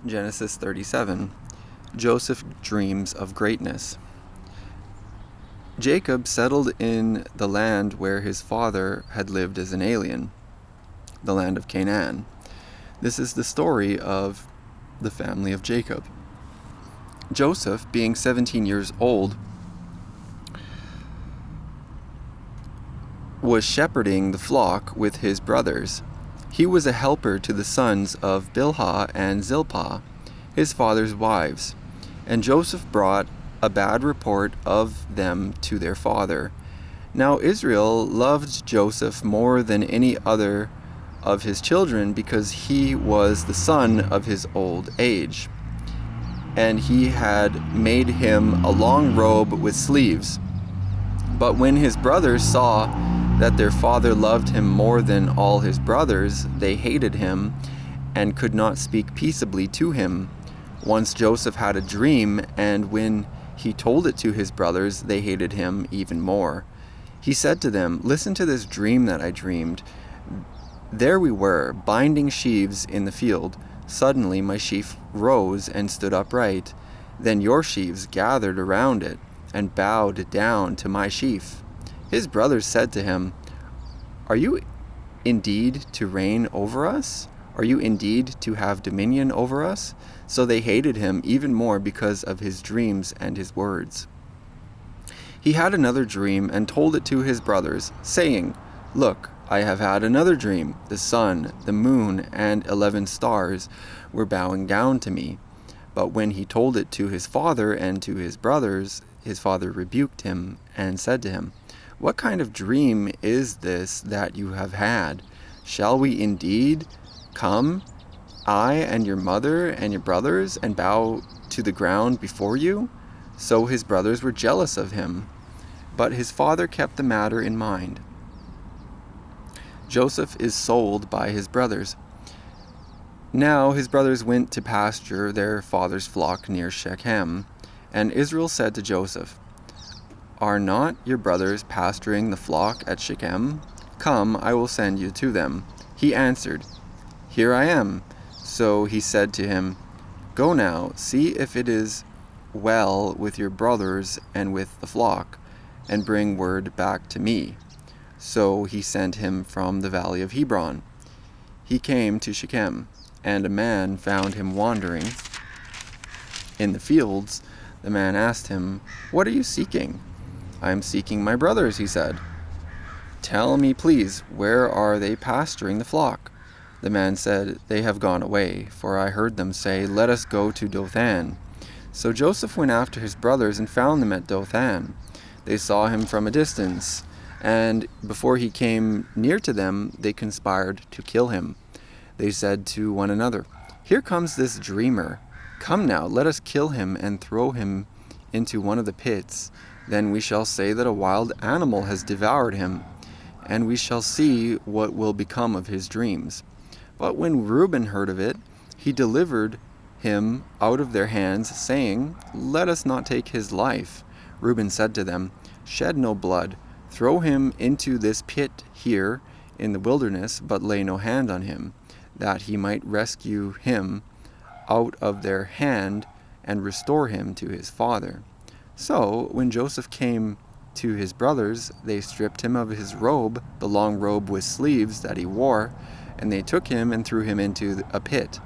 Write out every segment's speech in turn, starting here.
Genesis 37. Joseph dreams of greatness. Jacob settled in the land where his father had lived as an alien, the land of Canaan. This is the story of the family of Jacob. Joseph, being 17 years old, was shepherding the flock with his brothers. He was a helper to the sons of Bilhah and Zilpah, his father's wives, and Joseph brought a bad report of them to their father. Now Israel loved Joseph more than any other of his children because he was the son of his old age, and he had made him a long robe with sleeves. But when his brothers saw that their father loved him more than all his brothers, they hated him and could not speak peaceably to him. Once Joseph had a dream, and when he told it to his brothers, they hated him even more. He said to them, "Listen to this dream that I dreamed. There we were, binding sheaves in the field. Suddenly my sheaf rose and stood upright. Then your sheaves gathered around it and bowed down to my sheaf." His brothers said to him, "Are you indeed to reign over us? Are you indeed to have dominion over us?" So they hated him even more because of his dreams and his words. He had another dream and told it to his brothers, saying, "Look, I have had another dream. The sun, the moon, and 11 stars were bowing down to me." But when he told it to his father and to his brothers, his father rebuked him and said to him, "What kind of dream is this that you have had? Shall we indeed come, I and your mother and your brothers, and bow to the ground before you?" So his brothers were jealous of him, but his father kept the matter in mind. Joseph is sold by his brothers. Now his brothers went to pasture their father's flock near Shechem, and Israel said to Joseph, "Are not your brothers pasturing the flock at Shechem? Come, I will send you to them." He answered, "Here I am." So he said to him, "Go now, see if it is well with your brothers and with the flock, and bring word back to me." So he sent him from the valley of Hebron. He came to Shechem, and a man found him wandering in the fields. The man asked him, "What are you seeking?" "I am seeking my brothers," he said. "Tell me, please, where are they pasturing the flock?" The man said, "They have gone away, for I heard them say, 'Let us go to Dothan.'" So Joseph went after his brothers and found them at Dothan. They saw him from a distance, and before he came near to them, they conspired to kill him. They said to one another, "Here comes this dreamer. Come now, let us kill him and throw him into one of the pits. Then we shall say that a wild animal has devoured him, and we shall see what will become of his dreams." But when Reuben heard of it, he delivered him out of their hands, saying, "Let us not take his life." Reuben said to them, "Shed no blood. Throw him into this pit here in the wilderness, but lay no hand on him, that he might rescue him out of their hand and restore him to his father." So when Joseph came to his brothers, they stripped him of his robe, the long robe with sleeves that he wore, and they took him and threw him into a pit.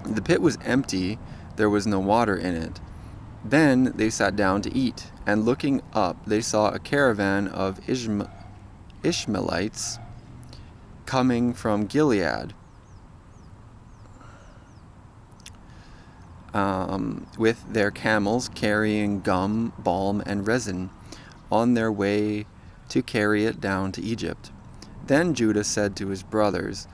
The pit was empty, there was no water in it. Then they sat down to eat, and looking up they saw a caravan of Ishmaelites coming from Gilead, with their camels carrying gum, balm, and resin, on their way to carry it down to Egypt. Then Judah said to his brothers,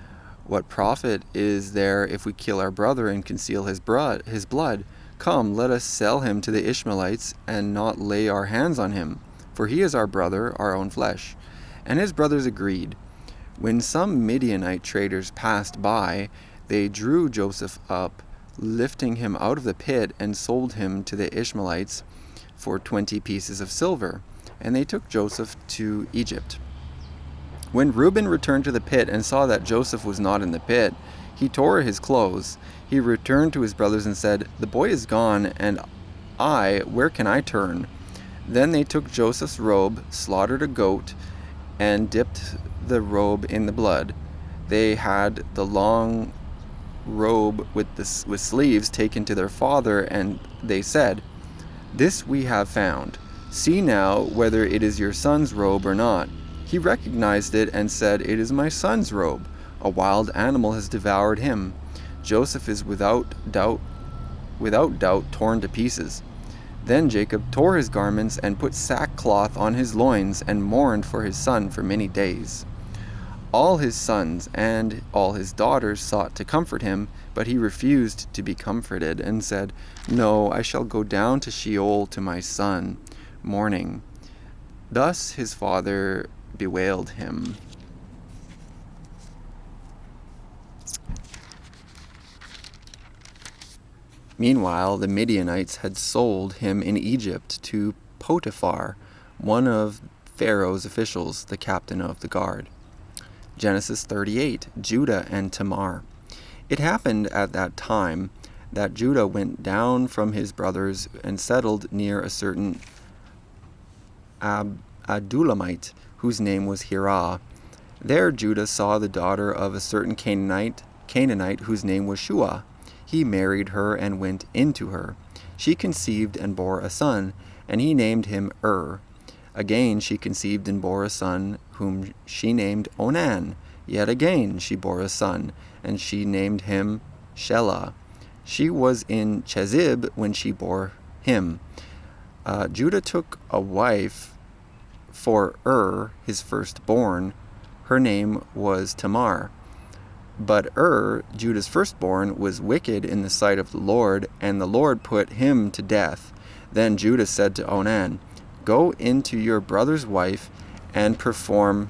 "What profit is there if we kill our brother and conceal his blood? Come, let us sell him to the Ishmaelites and not lay our hands on him, for he is our brother, our own flesh." And his brothers agreed. When some Midianite traders passed by, they drew Joseph up, lifting him out of the pit, and sold him to the Ishmaelites for 20 pieces of silver. And they took Joseph to Egypt. When Reuben returned to the pit and saw that Joseph was not in the pit, He tore his clothes. He returned to his brothers and said, "The boy is gone, and where can I turn?" Then they took Joseph's robe, slaughtered a goat, and dipped the robe in the blood. They had the long robe with sleeves taken to their father, and they said, "This we have found. See now whether it is your son's robe or not." He recognized it and said, "It is my son's robe. A wild animal has devoured him. Joseph is without doubt torn to pieces." Then Jacob tore his garments and put sackcloth on his loins and mourned for his son for many days. All his sons and all his daughters sought to comfort him, but he refused to be comforted and said, "No, I shall go down to Sheol to my son," mourning. Thus his father bewailed him. Meanwhile, the Midianites had sold him in Egypt to Potiphar, one of Pharaoh's officials, the captain of the guard. Genesis 38, Judah and Tamar. It happened at that time that Judah went down from his brothers and settled near a certain Adulamite, whose name was Hirah. There Judah saw the daughter of a certain Canaanite whose name was Shua. He married her and went into her. She conceived and bore a son, and he named him Again she conceived and bore a son, whom she named Onan. Yet again she bore a son, and she named him Shelah. She was in Chezib when she bore him. Judah took a wife for his firstborn. Her name was Tamar. But Judah's firstborn, was wicked in the sight of the Lord, and the Lord put him to death. Then Judah said to Onan, "Go into your brother's wife and perform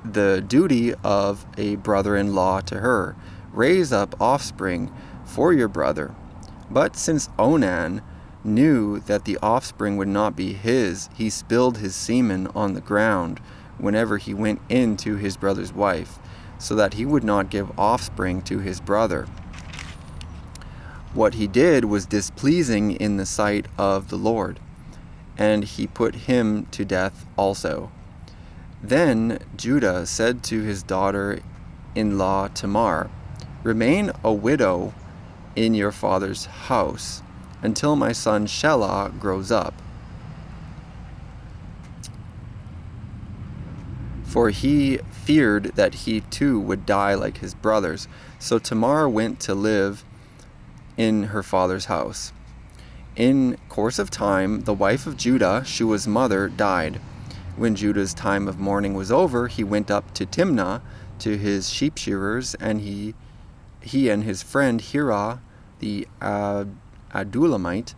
the duty of a brother-in-law to her. Raise up offspring for your brother." But since Onan knew that the offspring would not be his, he spilled his semen on the ground whenever he went into his brother's wife, so that he would not give offspring to his brother. What he did was displeasing in the sight of the Lord, and he put him to death also. Then Judah said to his daughter-in-law Tamar, "Remain a widow in your father's house until my son Shelah grows up." For he feared that he too would die like his brothers. So Tamar went to live in her father's house. In course of time, the wife of Judah, Shua's mother, died. When Judah's time of mourning was over, he went up to Timnah to his sheep shearers, and he and his friend Hirah the Adulamite.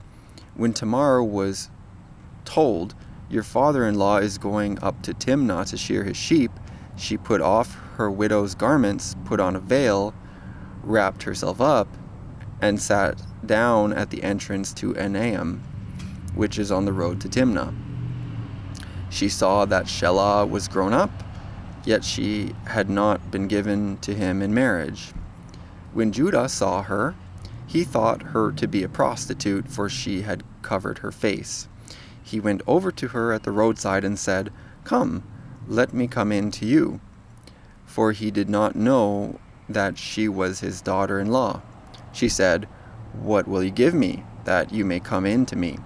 When Tamar was told, "Your father-in-law is going up to Timnah to shear his sheep," she put off her widow's garments, put on a veil, wrapped herself up, and sat down at the entrance to Enaim, which is on the road to Timnah. She saw that Shelah was grown up, yet she had not been given to him in marriage. When Judah saw her, he thought her to be a prostitute, for she had covered her face. He went over to her at the roadside and said, "Come, let me come in to you," for he did not know that she was his daughter-in-law. She said, "What will you give me, that you may come in to me?"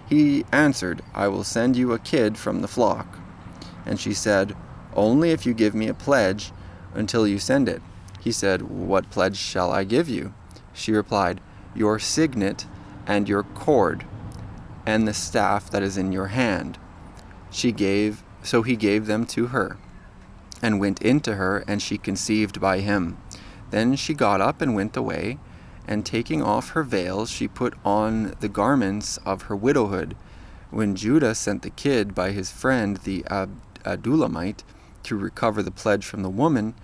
He answered, "I will send you a kid from the flock." And she said, "Only if you give me a pledge until you send it." He said, "What pledge shall I give you?" She replied, "Your signet and your cord, and the staff that is in your hand." So he gave them to her, and went into her, and she conceived by him. Then she got up and went away, and taking off her veil, she put on the garments of her widowhood. When Judah sent the kid by his friend the Adulamite to recover the pledge from the woman,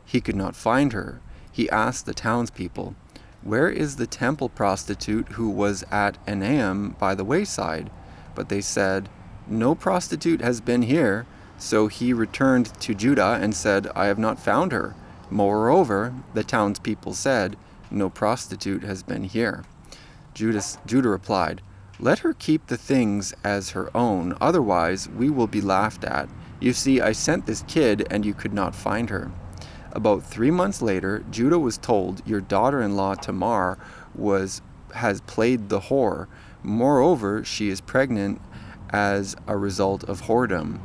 he could not find her. He asked the townspeople, "Where is the temple prostitute who was at Enaim by the wayside?" But they said, "No prostitute has been here." So he returned to Judah and said, "I have not found her. Moreover, the townspeople said, "No prostitute has been here." Judah replied, "Let her keep the things as her own, otherwise we will be laughed at. You see, I sent this kid, and you could not find her." About 3 months later, Judah was told, "Your daughter-in-law Tamar has played the whore. Moreover, she is pregnant as a result of whoredom."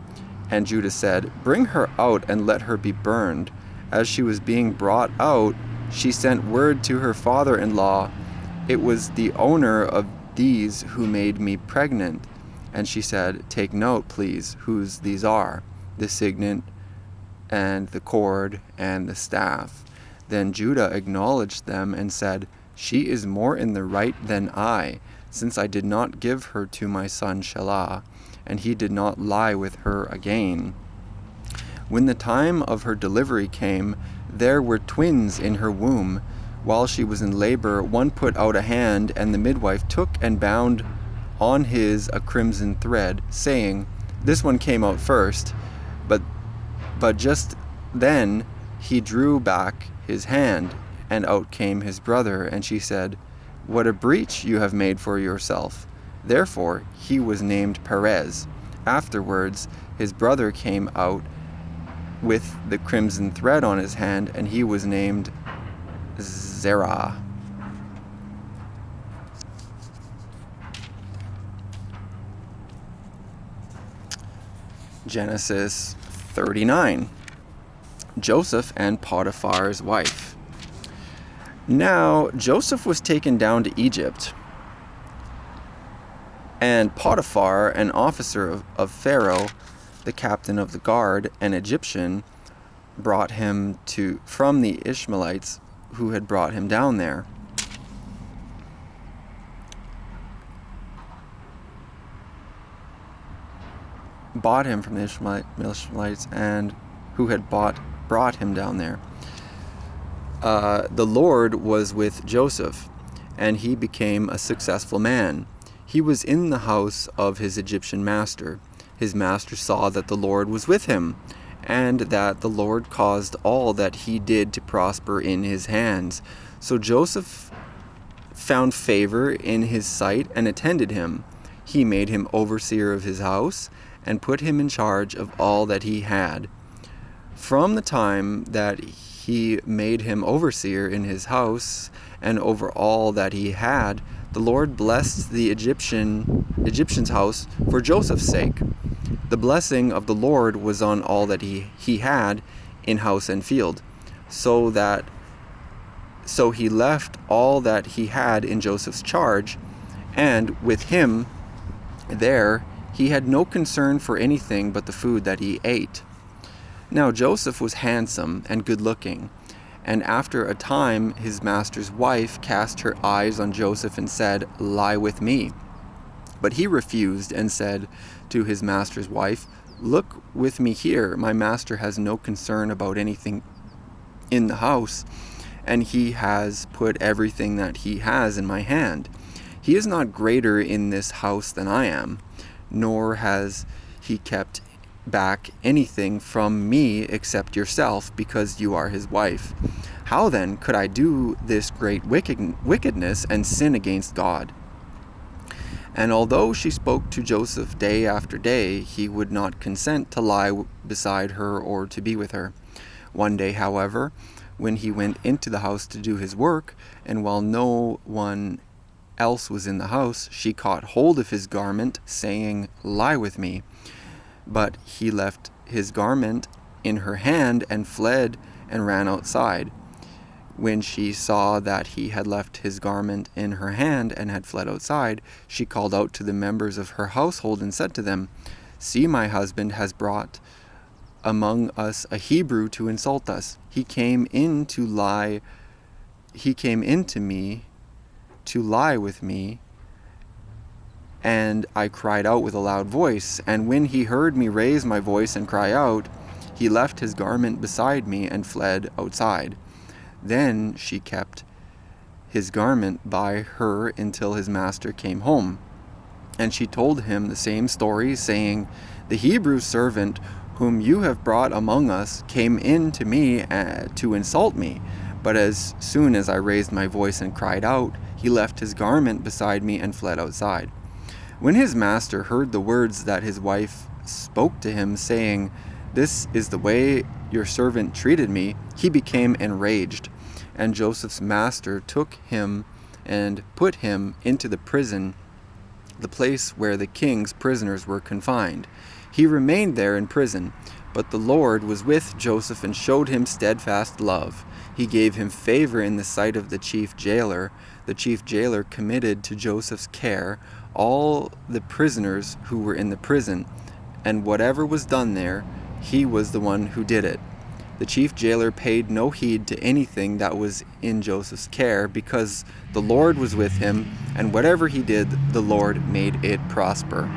And Judah said, "Bring her out and let her be burned." As she was being brought out, she sent word to her father-in-law, "It was the owner of these who made me pregnant." And she said, "Take note, please, whose these are, the signet and the cord and the staff." Then Judah acknowledged them and said, "She is more in the right than I, since I did not give her to my son Shelah, and he did not lie with her again." When the time of her delivery came, there were twins in her womb. While she was in labor, one put out a hand, and the midwife took and bound on his a crimson thread, saying, "This one came out first." But just then he drew back his hand, and out came his brother, and she said, "What a breach you have made for yourself." Therefore he was named Perez. Afterwards his brother came out with the crimson thread on his hand, and he was named Zerah. Genesis 39. Joseph and Potiphar's wife. Now Joseph was taken down to Egypt, and Potiphar, an officer of Pharaoh, the captain of the guard, an Egyptian, brought him from the Ishmaelites who had brought him down there. Bought him from the Ishmaelites and who had brought him down there. The Lord was with Joseph, and he became a successful man. He was in the house of his Egyptian master. His master saw that the Lord was with him, and that the Lord caused all that he did to prosper in his hands. So Joseph found favor in his sight and attended him. He made him overseer of his house and put him in charge of all that he had. From the time that he made him overseer in his house and over all that he had, the Lord blessed the Egyptian's house for Joseph's sake. The blessing of the Lord was on all that he had in house and field, so he left all that he had in Joseph's charge, and with him there he had no concern for anything but the food that he ate. Now Joseph was handsome and good-looking, and after a time his master's wife cast her eyes on Joseph and said, "Lie with me." But he refused and said to his master's wife, "Look with me here. My master has no concern about anything in the house, and he has put everything that he has in my hand. He is not greater in this house than I am, nor has he kept back anything from me except yourself, because you are his wife. How then could I do this great wickedness and sin against God?" And although she spoke to Joseph day after day, he would not consent to lie beside her or to be with her. One day, however, when he went into the house to do his work, and while no one else was in the house, she caught hold of his garment, saying, "Lie with me." But he left his garment in her hand and fled and ran outside. When she saw that he had left his garment in her hand and had fled outside, she called out to the members of her household and said to them, "See, my husband has brought among us a Hebrew to insult us. He came in to lie with me, and I cried out with a loud voice. And when he heard me raise my voice and cry out, he left his garment beside me and fled outside." Then she kept his garment by her until his master came home. And she told him the same story, saying, "The Hebrew servant whom you have brought among us, came in to me to insult me. But as soon as I raised my voice and cried out, he left his garment beside me and fled outside. When his master heard the words that his wife spoke to him, saying, 'This is the way your servant treated me,' he became enraged. And Joseph's master took him and put him into the prison, the place where the king's prisoners were confined. He remained there in prison, but the Lord was with Joseph and showed him steadfast love. He gave him favor in the sight of the chief jailer. The chief jailer committed to Joseph's care all the prisoners who were in the prison, and whatever was done there, he was the one who did it. The chief jailer paid no heed to anything that was in Joseph's care, because the Lord was with him, and whatever he did, the Lord made it prosper.